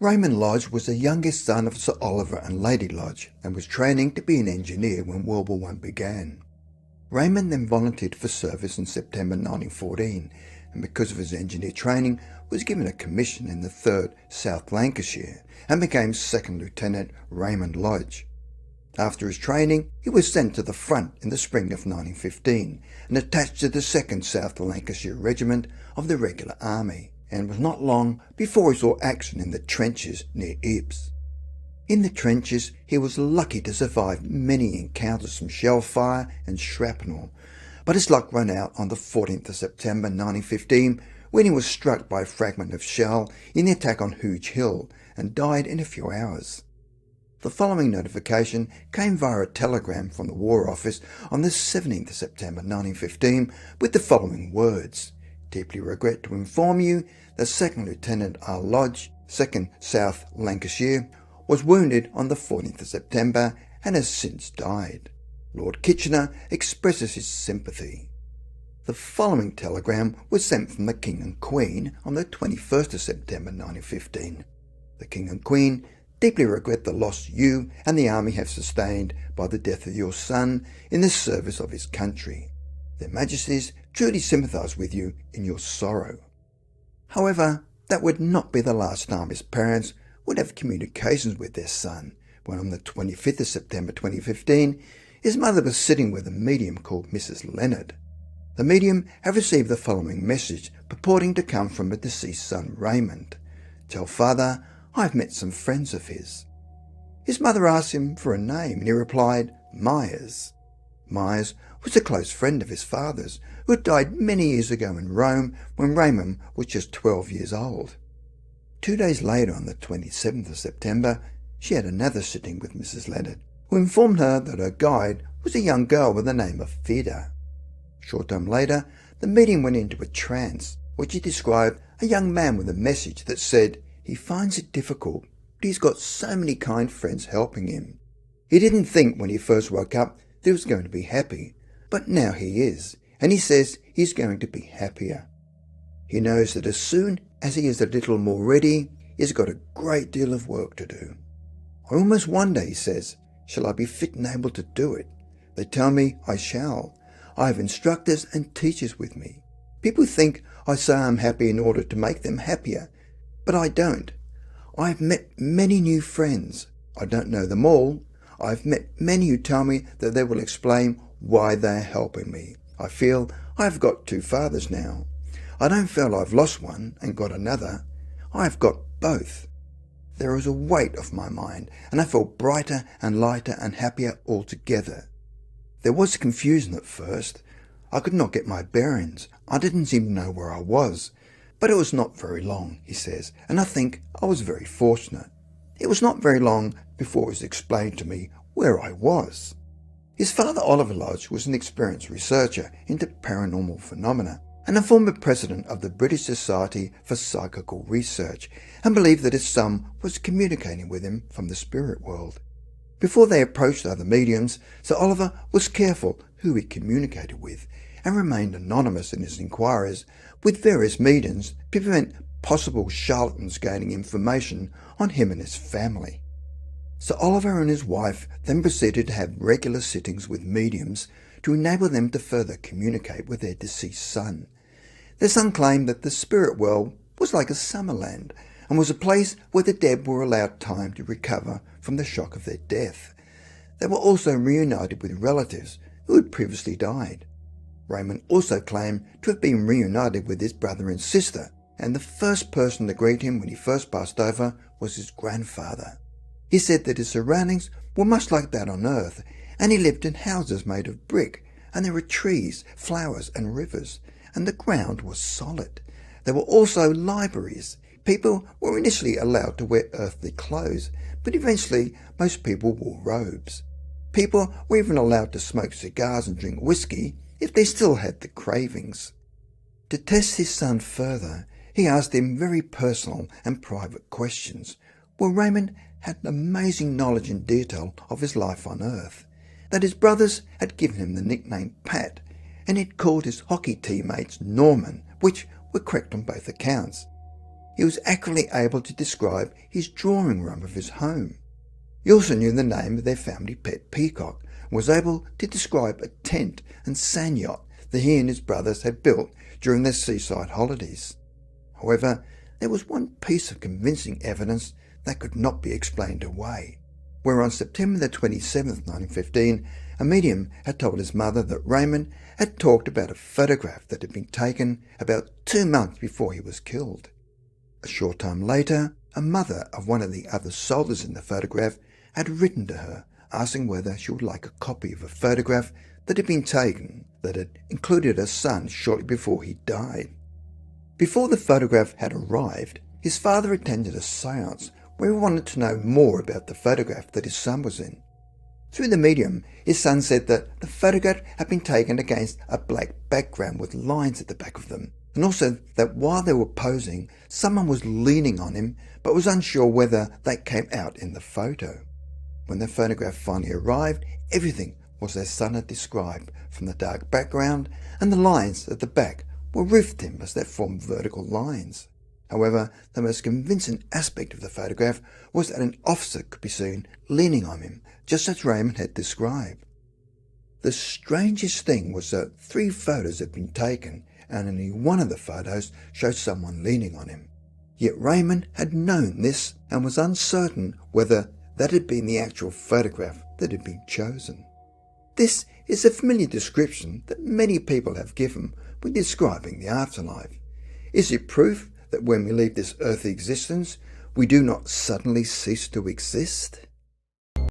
Raymond Lodge was the youngest son of Sir Oliver and Lady Lodge and was training to be an engineer when World War I began. Raymond then volunteered for service in September 1914 and because of his engineer training was given a commission in the 3rd South Lancashire and became 2nd Lieutenant Raymond Lodge. After his training, he was sent to the front in the spring of 1915 and attached to the 2nd South Lancashire Regiment of the Regular Army, and was not long before he saw action in the trenches near Ypres. In the trenches, he was lucky to survive many encounters from shell fire and shrapnel, but his luck ran out on the 14th of September 1915 when he was struck by a fragment of shell in the attack on Hooge Hill and died in a few hours. The following notification came via a telegram from the War Office on the 17th of September 1915 with the following words: "Deeply regret to inform you that 2nd Lieutenant R. Lodge, 2nd South Lancashire, was wounded on the 14th of September and has since died. Lord Kitchener expresses his sympathy." The following telegram was sent from the King and Queen on the 21st of September 1915. "The King and Queen deeply regret the loss you and the Army have sustained by the death of your son in the service of his country. Their Majesties truly sympathise with you in your sorrow." However, that would not be the last time his parents would have communications with their son, when on the 25th of September 2015, his mother was sitting with a medium called Mrs. Leonard. The medium had received the following message purporting to come from a deceased son, Raymond. "Tell father I've met some friends of his." His mother asked him for a name and he replied, "Myers." Myers was a close friend of his father's, who had died many years ago in Rome when Raymond was just 12 years old. 2 days later, on the 27th of September, she had another sitting with Mrs. Leonard, who informed her that her guide was a young girl with the name of Fida. Short time later, the meeting went into a trance, which he described a young man with a message that said he finds it difficult, but he's got so many kind friends helping him. He didn't think when he first woke up that he was going to be happy, but now he is, and he says he's going to be happier. He knows that as soon as he is a little more ready, he's got a great deal of work to do. "I almost wonder," he says, "shall I be fit and able to do it? They tell me I shall. I have instructors and teachers with me. People think I say I'm happy in order to make them happier, but I don't. I've met many new friends. I don't know them all. I've met many who tell me that they will explain why they are helping me. I feel I've got 2 fathers now. I don't feel I've lost one and got another. I've got both. There is a weight off my mind, and I feel brighter and lighter and happier altogether. There was confusion at first. I could not get my bearings. I didn't seem to know where I was. But it was not very long," he says, "and I think I was very fortunate. It was not very long before it was explained to me where I was." His father, Oliver Lodge, was an experienced researcher into paranormal phenomena and a former president of the British Society for Psychical Research, and believed that his son was communicating with him from the spirit world. Before they approached other mediums, Sir Oliver was careful who he communicated with and remained anonymous in his inquiries with various mediums to prevent possible charlatans gaining information on him and his family. Sir Oliver and his wife then proceeded to have regular sittings with mediums to enable them to further communicate with their deceased son. Their son claimed that the spirit world was like a summerland and was a place where the dead were allowed time to recover from the shock of their death. They were also reunited with relatives who had previously died. Raymond also claimed to have been reunited with his brother and sister, and the first person to greet him when he first passed over was his grandfather. He said that his surroundings were much like that on Earth, and he lived in houses made of brick, and there were trees, flowers and rivers, and the ground was solid. There were also libraries. People were initially allowed to wear earthly clothes, but eventually most people wore robes. People were even allowed to smoke cigars and drink whiskey if they still had the cravings. To test his son further, he asked him very personal and private questions, where Raymond had amazing knowledge and detail of his life on Earth, that his brothers had given him the nickname Pat, and he'd called his hockey teammates Norman, which were correct on both accounts. he was accurately able to describe his drawing room of his home. He also knew the name of their family pet peacock and was able to describe a tent and sand yacht that he and his brothers had built during their seaside holidays. However, there was one piece of convincing evidence that could not be explained away, where on September the 27th, 1915, a medium had told his mother that Raymond had talked about a photograph that had been taken about 2 months before he was killed. A short time later, a mother of one of the other soldiers in the photograph had written to her asking whether she would like a copy of a photograph that had been taken that had included her son shortly before he died. Before the photograph had arrived, his father attended a séance where he wanted to know more about the photograph that his son was in. Through the medium, his son said that the photograph had been taken against a black background with lines at the back of them, and also that while they were posing, someone was leaning on him but was unsure whether that came out in the photo. When the photograph finally arrived, everything was as son had described, from the dark background, and the lines at the back were roof timbers that formed vertical lines. However, the most convincing aspect of the photograph was that an officer could be seen leaning on him, just as Raymond had described. The strangest thing was that 3 photos had been taken, and only one of the photos showed someone leaning on him. Yet Raymond had known this and was uncertain whether that had been the actual photograph that had been chosen. This is a familiar description that many people have given when describing the afterlife. Is it proof that when we leave this earthly existence, we do not suddenly cease to exist?